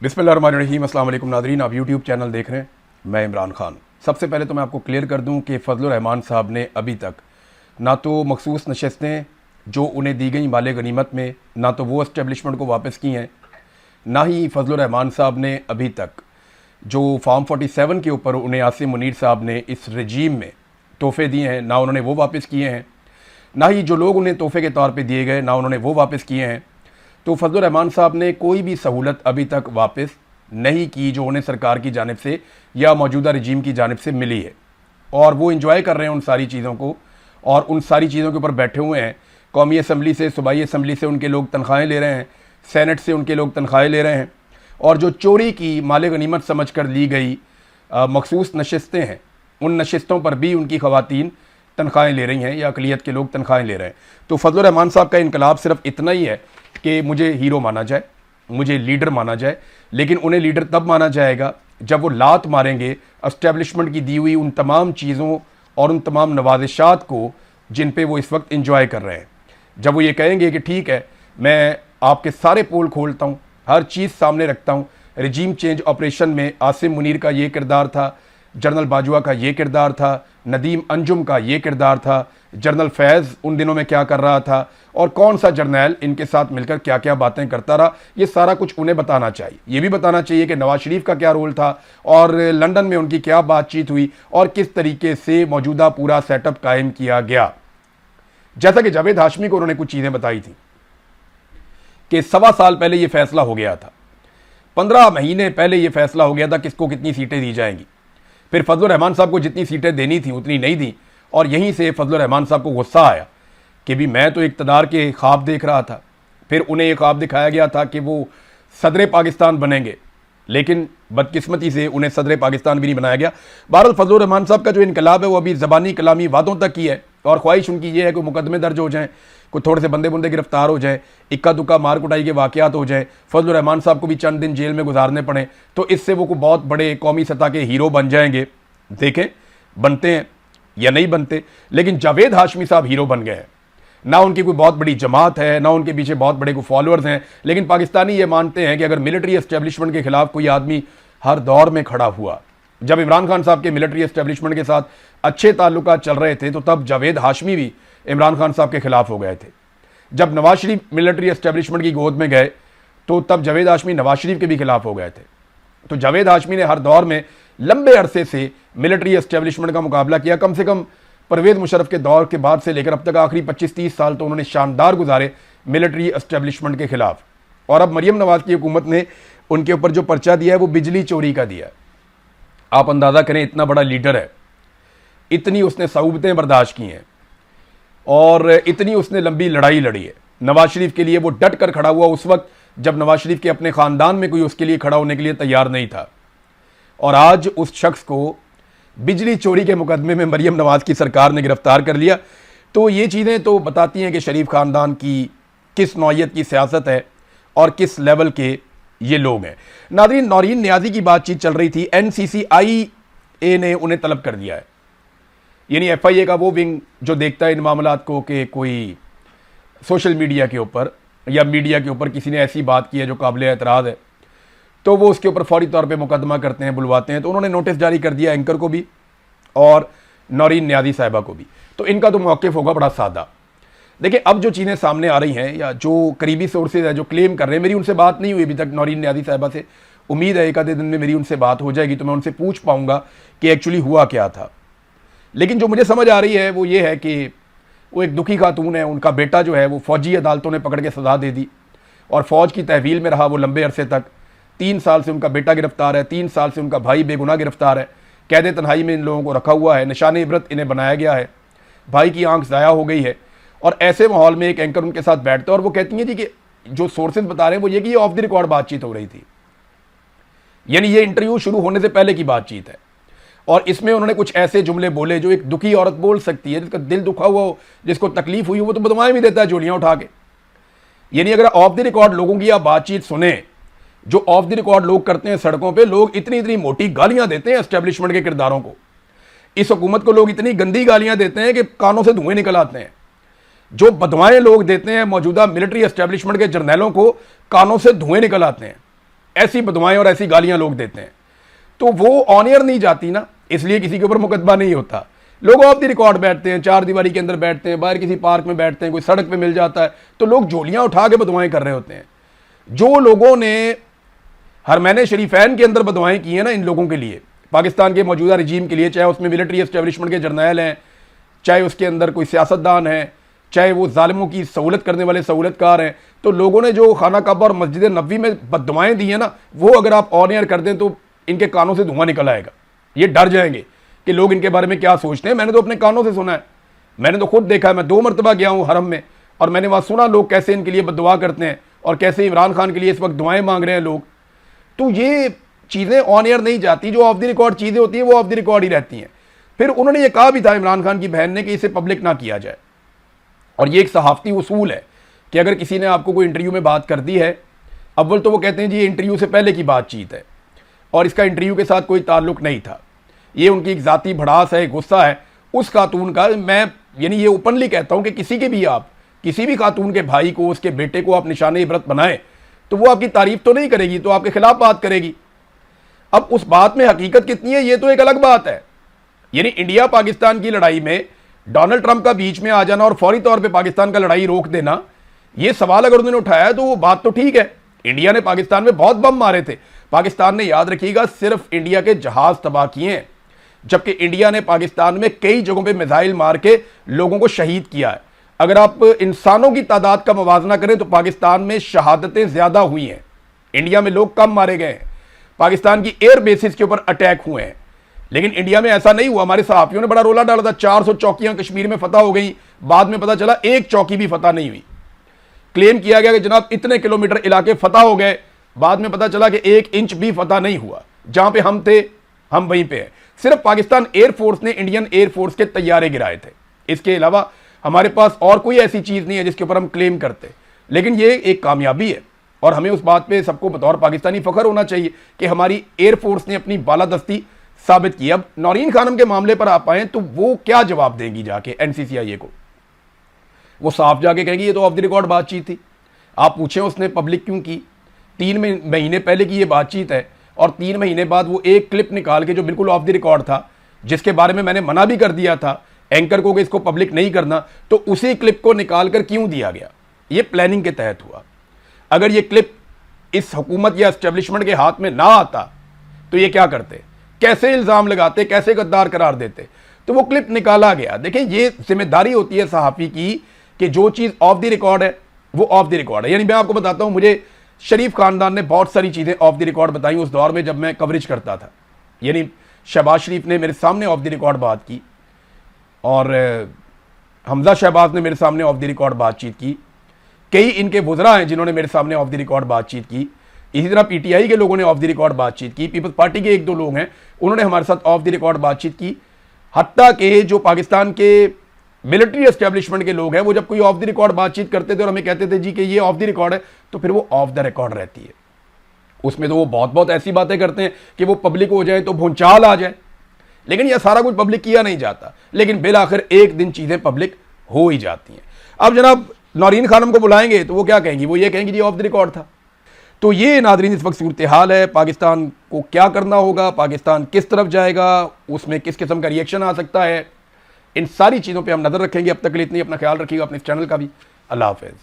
बिस्मिल्लाहिर्रहमानिर्रहीम। अस्सलाम वालेकुम नादरीन, आप यूट्यूब चैनल देख रहे हैं, मैं इमरान खान। सबसे पहले तो मैं आपको क्लियर कर दूं कि फजलुर रहमान साहब ने अभी तक ना तो मखसूस नशस्तें जो उन्हें दी गई माले गनीमत में, ना तो वो इस्टेब्लिशमेंट को वापस की हैं, ना ही फजलुर रहमान साहब ने अभी तक जो फॉर्म 47 के ऊपर उन्हें आसिम मुनीर साहब ने इस रजीम में तोहफे दिए हैं, ना उन्होंने वो वापस किए हैं, ना ही जो लोग उन्हें तोहफे के तौर पे दिए गए, ना उन्होंने वो वापस किए हैं। तो फजलुर रहमान साहब ने कोई भी सहूलत अभी तक वापस नहीं की जो उन्हें सरकार की जानिब से या मौजूदा रजीम की जानिब से मिली है, और वो इंजॉय कर रहे हैं उन सारी चीज़ों को, और उन सारी चीज़ों के ऊपर बैठे हुए हैं। कौमी असम्बली से, सूबाई असम्बली से उनके लोग तनख्वाहें ले रहे हैं, सेनेट से उनके लोग तनख्वाहें ले रहे हैं, और जो चोरी की माले गनीमत समझ कर ली गई मखसूस नशस्तें हैं, उन नशस्तों पर भी उनकी ख़वातीन तनख्वाहें ले रही हैं या अक़लियत के लोग तनख्वाहें ले रहे हैं। तो फजलुर रहमान साहब का इनकलाब सिर्फ इतना ही है कि मुझे हीरो माना जाए, मुझे लीडर माना जाए, लेकिन उन्हें लीडर तब माना जाएगा जब वो लात मारेंगे एस्टेब्लिशमेंट की दी हुई उन तमाम चीज़ों और उन तमाम नवाजिशात को जिन पे वो इस वक्त इंजॉय कर रहे हैं। जब वो ये कहेंगे कि ठीक है, मैं आपके सारे पोल खोलता हूँ, हर चीज़ सामने रखता हूँ, रजीम चेंज ऑपरेशन में आसिम मुनीर का ये किरदार था, जनरल बाजवा का ये किरदार था, नदीम अंजुम का ये किरदार था, जनरल फैज़ उन दिनों में क्या कर रहा था, और कौन सा जर्नैल इनके साथ मिलकर क्या क्या बातें करता रहा, ये सारा कुछ उन्हें बताना चाहिए। ये भी बताना चाहिए कि नवाज शरीफ का क्या रोल था, और लंदन में उनकी क्या बातचीत हुई, और किस तरीके से मौजूदा पूरा सेटअप कायम किया गया। जैसा कि जावेद हाशमी को उन्होंने कुछ चीज़ें बताई थी कि 1.25 साल पहले ये फैसला हो गया था, 15 महीने पहले ये फैसला हो गया था किसको कितनी सीटें दी जाएंगी। फिर फजलुर रहमान साहब को जितनी सीटें देनी थी उतनी नहीं दी, और यहीं से फजलुर रहमान साहब को गुस्सा आया कि भी मैं तो इक़्तिदार के ख्वाब देख रहा था। फिर उन्हें एक ख्वाब दिखाया गया था कि वो सदर पाकिस्तान बनेंगे, लेकिन बदकिस्मती से उन्हें सदर पाकिस्तान भी नहीं बनाया गया। बहरहाल फजलुर रहमान साहब का जो इनकलाब है वो अभी ज़बानी कलामी वादों तक की है, और ख्वाहिश उनकी ये है कि मुकदमे दर्ज हो जाएँ, कोई थोड़े से बंदे बुंदे गिरफ्तार हो जाए, इक्का दुक्का मार कुटाई के वाक़यात हो जाए, फजलुर रहमान साहब को भी चंद दिन जेल में गुजारने पड़े, तो इससे वो कोई बहुत बड़े कौमी सतह के हीरो बन जाएंगे। देखें बनते हैं या नहीं बनते, लेकिन जावेद हाशमी साहब हीरो बन गए हैं। ना उनकी कोई बहुत बड़ी जमात है, ना उनके पीछे बहुत बड़े कोई फॉलोअर्स हैं, लेकिन पाकिस्तानी ये मानते हैं कि अगर मिलिट्री एस्टेब्लिशमेंट के खिलाफ कोई आदमी हर दौर में खड़ा हुआ, जब इमरान खान साहब के मिलिट्री एस्टेब्लिशमेंट के साथ अच्छे ताल्लुकात चल रहे थे तो तब जावेद हाशमी भी इमरान खान साहब के खिलाफ हो गए थे। जब नवाज शरीफ मिलिट्री एस्टेब्लिशमेंट की गोद में गए तो तब जावेद हाशमी नवाज शरीफ के भी खिलाफ हो गए थे। तो जावेद हाशमी ने हर दौर में लंबे अरसे से मिलिट्री एस्टेब्लिशमेंट का मुकाबला किया। कम से कम परवेज़ मुशर्रफ के दौर के बाद से लेकर अब तक आखिरी 25-30 साल तो उन्होंने शानदार गुजारे मिलिट्री एस्टेब्लिशमेंट के खिलाफ। और अब मरियम नवाज की हुकूमत ने उनके ऊपर जो पर्चा दिया है वो बिजली चोरी का दिया है। आप अंदाज़ा करें, इतना बड़ा लीडर है, इतनी उसने सऊबतें बर्दाश्त की हैं, और इतनी उसने लंबी लड़ाई लड़ी है। नवाज शरीफ के लिए वो डट कर खड़ा हुआ उस वक्त जब नवाज शरीफ के अपने ख़ानदान में कोई उसके लिए खड़ा होने के लिए तैयार नहीं था, और आज उस शख्स को बिजली चोरी के मुकदमे में मरियम नवाज की सरकार ने गिरफ्तार कर लिया। तो ये चीज़ें तो बताती हैं कि शरीफ ख़ानदान की किस नौइयत की सियासत है और किस लेवल के ये लोग हैं। नाज़रीन, नौरीन नियाज़ी की बातचीत चल रही थी, NCCIA ने उन्हें तलब कर दिया है, यानी FIA का वो विंग जो देखता है इन मामलात को कि कोई सोशल मीडिया के ऊपर या मीडिया के ऊपर किसी ने ऐसी बात की है जो काबिल एतराज़ है, तो वो उसके ऊपर फौरी तौर पे मुकदमा करते हैं, बुलवाते हैं। तो उन्होंने नोटिस जारी कर दिया एंकर को भी और नौरीन नियाज़ी साहिबा को भी। तो इनका तो मौक़िफ़ होगा बड़ा सादा। देखिए, अब जो चीज़ें सामने आ रही हैं या जो करीबी सोर्सेज है जो क्लेम कर रहे हैं, मेरी उनसे बात नहीं हुई अभी तक नौरीन नियाज़ी साहिबा से, उम्मीद है एक आधे दिन में मेरी उनसे बात हो जाएगी तो मैं उनसे पूछ पाऊँगा कि एक्चुअली हुआ क्या था। लेकिन जो मुझे समझ आ रही है वो ये है कि वो एक दुखी खातून है, उनका बेटा जो है वो फ़ौजी अदालतों ने पकड़ के सज़ा दे दी, और फ़ौज की तहवील में रहा वो लंबे अरसे तक। 3 साल से उनका बेटा गिरफ्तार है, 3 साल से उनका भाई बेगुनाह गिरफ्तार है, कैद तन्हाई में इन लोगों को रखा हुआ है, निशान इबरत इन्हें बनाया गया है, भाई की आंख ज़ाया हो गई है। और ऐसे माहौल में एक एंकर उनके साथ बैठते हैं और वो कहती हैं जी कि जो सोर्सेज बता रहे हैं वो ये कि ये ऑफ द रिकॉर्ड बातचीत हो रही थी, यानी ये इंटरव्यू शुरू होने से पहले की बातचीत है, और इसमें उन्होंने कुछ ऐसे जुमले बोले जो एक दुखी औरत बोल सकती है, जिसका दिल दुखा हुआ हो, जिसको तकलीफ हुई हो, वो तो बदमाएं भी देता है जोलियां उठा के। यानी अगर ऑफ द रिकॉर्ड लोगों की आप बातचीत सुने, जो ऑफ द रिकॉर्ड लोग करते हैं सड़कों पे, लोग इतनी इतनी मोटी गालियां देते हैं एस्टेब्लिशमेंट के किरदारों को, इस हुकूमत को लोग इतनी गंदी गालियां देते हैं कि कानों से धुएं निकल आते हैं। जो बदवाएं लोग देते हैं मौजूदा मिलिट्री एस्टेब्लिशमेंट के जर्नैलों को, कानों से धुएं निकल आते हैं। ऐसी बदवाएं और ऐसी गालियां लोग देते हैं, तो वो ऑन एयर नहीं जाती ना, इसलिए किसी के ऊपर मुकदमा नहीं होता। लोग ऑफ द रिकॉर्ड बैठते हैं, चार दीवारी के अंदर बैठते हैं, बाहर किसी पार्क में बैठते हैं, कोई सड़क पे मिल जाता है तो लोग झोलियां उठा के बदवाएं कर रहे होते हैं। जो लोगों ने हरमैन शरीफैन के अंदर बदवाएं की हैं ना, इन लोगों के लिए, पाकिस्तान के मौजूदा रजीम के लिए, चाहे उसमें मिलिट्री एस्टेब्लिशमेंट के जर्नैल हैं, चाहे उसके अंदर कोई सियासतदान है, चाहे वो जालिमों की सहूलत करने वाले सहूलतकार हैं, तो लोगों ने जो खाना काबा और मस्जिद नबवी में बददुआएं दी हैं ना, वो अगर आप ऑन एयर कर दें तो इनके कानों से धुआं निकल आएगा। ये डर जाएंगे कि लोग इनके बारे में क्या सोचते हैं। मैंने तो अपने कानों से सुना है, मैंने तो खुद देखा है। मैं 2 मरतबा गया हूँ हरम में और मैंने वहाँ सुना लोग कैसे इनके लिए बददुआ करते हैं और कैसे इमरान खान के लिए इस वक्त दुआएं मांग रहे हैं लोग। तो ये चीज़ें ऑन एयर नहीं जाती, जो ऑफ द रिकॉर्ड चीज़ें होती हैं वो ऑफ द रिकॉर्ड ही रहती हैं। फिर उन्होंने ये कहा भी था इमरान खान की बहन ने कि इसे पब्लिक ना किया जाए, और ये एक सहाफ़ती उसूल है कि अगर किसी ने आपको कोई इंटरव्यू में बात कर दी है, अव्वल तो वो कहते हैं जी ये इंटरव्यू से पहले की बातचीत है और इसका इंटरव्यू के साथ कोई ताल्लुक नहीं था, ये उनकी एक ज़ाती भड़ास है, गुस्सा है उस खातून का। मैं यानी ये ओपनली कहता हूँ कि किसी के भी आप किसी भी खातून के भाई को, उसके बेटे को आप निशाने इबरत बनाए तो वो आपकी तारीफ तो नहीं करेगी, तो आपके खिलाफ बात करेगी। अब उस बात में हकीकत कितनी है ये तो एक अलग बात है। यानी इंडिया पाकिस्तान की लड़ाई में डोनाल्ड ट्रंप का बीच में आ जाना और फौरी तौर पे पाकिस्तान का लड़ाई रोक देना, ये सवाल अगर उन्होंने उठाया है तो वो बात तो ठीक है। इंडिया ने पाकिस्तान में बहुत बम मारे थे, पाकिस्तान ने, याद रखिएगा, सिर्फ इंडिया के जहाज तबाह किए हैं, जबकि इंडिया ने पाकिस्तान में कई जगहों पे मिसाइल मार के लोगों को शहीद किया है। अगर आप इंसानों की तादाद का मुवाजना करें तो पाकिस्तान में शहादतें ज्यादा हुई हैं, इंडिया में लोग कम मारे गए हैं। पाकिस्तान की एयर बेसिस के ऊपर अटैक हुए हैं, लेकिन इंडिया में ऐसा नहीं हुआ। हमारे सहाफियों ने बड़ा रोला डाला था, 400 चौकियां कश्मीर में फतह हो गई, बाद में पता चला एक चौकी भी फतह नहीं हुई। क्लेम किया गया कि जनाब इतने किलोमीटर इलाके फतह हो गए, बाद में पता चला कि 1 इंच भी फतह नहीं हुआ। जहां पे हम थे हम वहीं पे हैं। सिर्फ पाकिस्तान एयरफोर्स ने इंडियन एयरफोर्स के तैयारे गिराए थे, इसके अलावा हमारे पास और कोई ऐसी चीज नहीं है जिसके ऊपर हम क्लेम करते। लेकिन ये एक कामयाबी है और हमें उस बात पे सबको बतौर पाकिस्तानी फख्र होना चाहिए कि हमारी एयरफोर्स ने अपनी बालादस्ती साबित की। अब नौरीन खानम के मामले पर आप आए तो वो क्या जवाब देंगी जाके एनसीसीआईए को? वो साफ जाके कहेगी ये तो ऑफ द रिकॉर्ड बातचीत थी। आप पूछें उसने पब्लिक क्यों की? 3 महीने पहले की ये बातचीत है और 3 महीने बाद वो एक क्लिप निकाल के जो बिल्कुल ऑफ द रिकॉर्ड था, जिसके बारे में मैंने मना भी कर दिया था एंकर को कि इसको पब्लिक नहीं करना, तो उसी क्लिप को निकाल कर क्यों दिया गया? ये प्लानिंग के तहत हुआ। अगर ये क्लिप इस हुकूमत या एस्टेब्लिशमेंट के हाथ में ना आता तो ये क्या करते, कैसे इल्ज़ाम लगाते, कैसे गद्दार करार देते? तो वो क्लिप निकाला गया। देखें, ये जिम्मेदारी होती है सहाफ़ी की कि जो चीज़ ऑफ द रिकॉर्ड है वो ऑफ द रिकॉर्ड है। यानी मैं आपको बताता हूँ, मुझे शरीफ खानदान ने बहुत सारी चीज़ें ऑफ द रिकॉर्ड बताई उस दौर में जब मैं कवरेज करता था। यानी शहबाज शरीफ ने मेरे सामने ऑफ द रिकॉर्ड बात की और हमजा शहबाज ने मेरे सामने ऑफ द रिकॉर्ड बातचीत की। कई इनके वुज़रा हैं जिन्होंने मेरे सामने ऑफ द रिकॉर्ड बातचीत की। इसी तरह पीटीआई के लोगों ने ऑफ द रिकॉर्ड बातचीत की। पीपल्स पार्टी के 1-2 लोग हैं, उन्होंने हमारे साथ ऑफ द रिकॉर्ड बातचीत की। हत्ता के जो पाकिस्तान के मिलिट्री एस्टेब्लिशमेंट के लोग हैं, वो जब कोई ऑफ द रिकॉर्ड बातचीत करते थे और हमें कहते थे जी कि ये ऑफ द रिकॉर्ड है, तो फिर वो ऑफ द रिकॉर्ड रहती है। उसमें तो वो बहुत बहुत ऐसी बातें करते हैं कि वो पब्लिक हो जाए तो भूचाल आ जाए, लेकिन यह सारा कुछ पब्लिक किया नहीं जाता। लेकिन बिल आखिर एक दिन चीज़ें पब्लिक हो ही जाती हैं। अब जनाब नौरीन खानम को बुलाएंगे तो वो क्या कहेंगी? वो ये कहेंगी जी ऑफ द रिकॉर्ड था। तो ये नादरीन इस वक्त सूरत हाल है। पाकिस्तान को क्या करना होगा, पाकिस्तान किस तरफ जाएगा, उसमें किस किस्म का रिएक्शन आ सकता है, इन सारी चीज़ों पर हम नज़र रखेंगे। अब तक के लिए इतनी, अपना ख्याल रखिएगा, अपने इस चैनल का भी। अल्लाह हाफ़िज़।